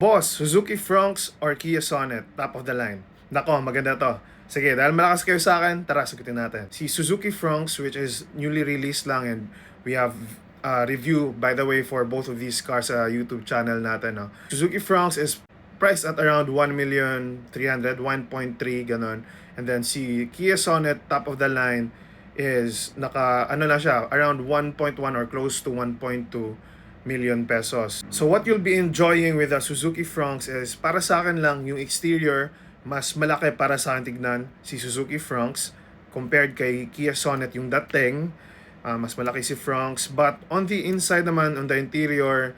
Boss, Suzuki Fronx or Kia Sonet, top of the line. Nako, maganda to. Sige, dahil malakas kayo sa akin, tara, sagutin natin. Si Suzuki Fronx, which is newly released lang, and we have review, by the way, for both of these cars sa YouTube channel natin. No? Suzuki Fronx is priced at around 1,300,000, 1.3, ganon. And then si Kia Sonet, top of the line, is ano na siya, around 1.1 or close to 1.2 million pesos. So what you'll be enjoying with the Suzuki Fronx is, para sa akin lang, yung exterior, mas malaki para sa akin tignan si Suzuki Fronx compared kay Kia Sonet yung dating. Mas malaki si Fronx. But on the inside naman, on the interior,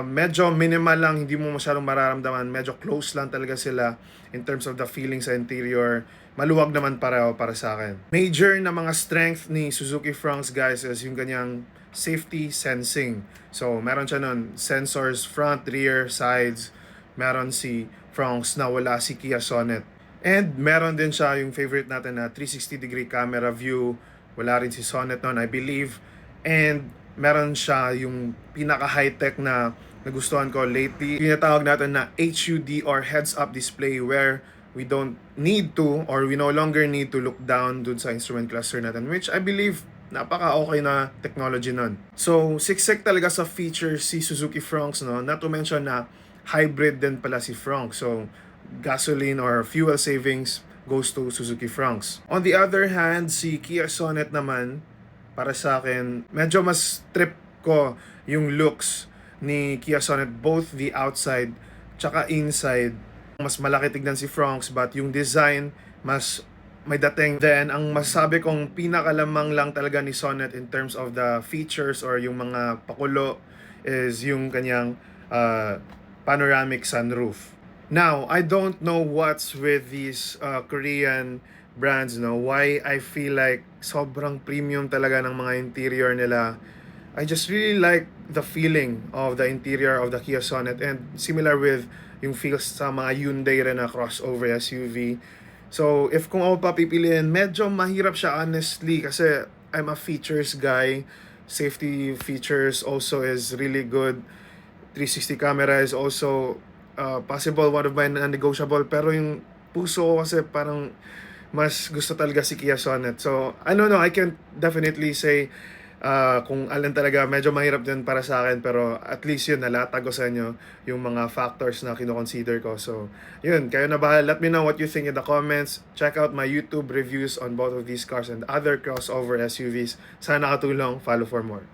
medyo minimal lang, hindi mo masyadong mararamdaman. Medyo close lang talaga sila in terms of the feeling sa interior. Maluwag naman pareho para sa akin. Major na mga strength ni Suzuki Fronx, guys, is yung ganyang safety sensing. So, meron siya nun sensors front, rear, sides. Meron si Fronx na wala si Kia Sonet. And meron din siya yung favorite natin na 360-degree camera view. Wala rin si Sonet nun, I believe. And meron siya yung pinaka-high-tech na nagustuhan ko lately. Tinatawag natin na HUD or heads-up display, where we don't need to, or we no longer need to look down dun sa instrument cluster natin, which I believe napaka-okay na technology nun. So, siksik talaga sa features si Suzuki Fronx, no? Not to mention na hybrid din pala si Fronx. So, gasoline or fuel savings goes to Suzuki Fronx. On the other hand, si Kia Sonet naman, para sa akin, medyo mas trip ko yung looks ni Kia Sonet, both the outside tsaka inside. Mas malaki tignan si Fronx, but yung design mas may dating. Then, ang masasabi kong pinakalamang lang talaga ni Sonet in terms of the features or yung mga pakulo is yung kanyang panoramic sunroof. Now, I don't know what's with these Korean brands, no? Why I feel like sobrang premium talaga ng mga interior nila. I just really like the feeling of the interior of the Kia Sonet, and similar with yung feels sa mga Hyundai rin na crossover SUV. So, if kung ako papipiliin, medyo mahirap siya honestly kasi I'm a features guy. Safety features also is really good. 360 camera is also possible, one of my non-negotiable. Pero yung puso ko kasi parang mas gusto talaga si Kia Sonet. So, I don't know, I can definitely say kung alin talaga, medyo mahirap din para sa akin, pero at least yun, nalatag ko sa inyo yung mga factors na kino-consider ko. So, yun, kayo na bahala. Let me know what you think in the comments. Check out my YouTube reviews on both of these cars and other crossover SUVs. Sana nakatulong. Follow for more.